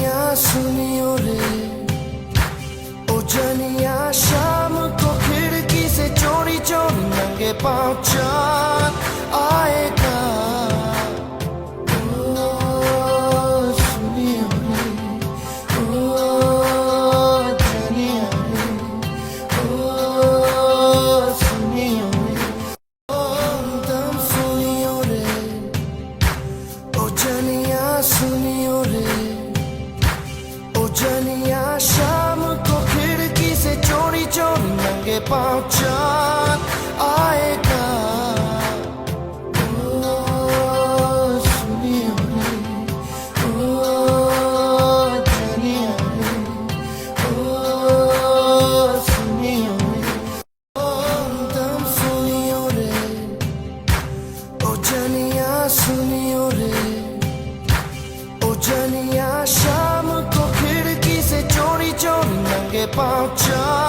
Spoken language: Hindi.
जनिया सुनियो रे, ओ जनिया शाम को खिड़की से चोरी चोरी नंगे पाँव चाँद आएगा। ओ सुनियो रे, ओ जनिया रे, ओ सुनियो रे, ओ दम सुनियो रे, ओ जनिया सुनियो रे, ओ जनिया शाम को खिड़की से चोरी चोरी नंगे पाँव चाँद आएगा। ओ सुनियो रे, ओ जनिया रे, ओ सुनियो रे, ओ दम सुनियो रे, ओ जनिया सुनियो रे, ओ जनिया शाम को खिड़की से चोरी चोरी नंगे पाँव चाँद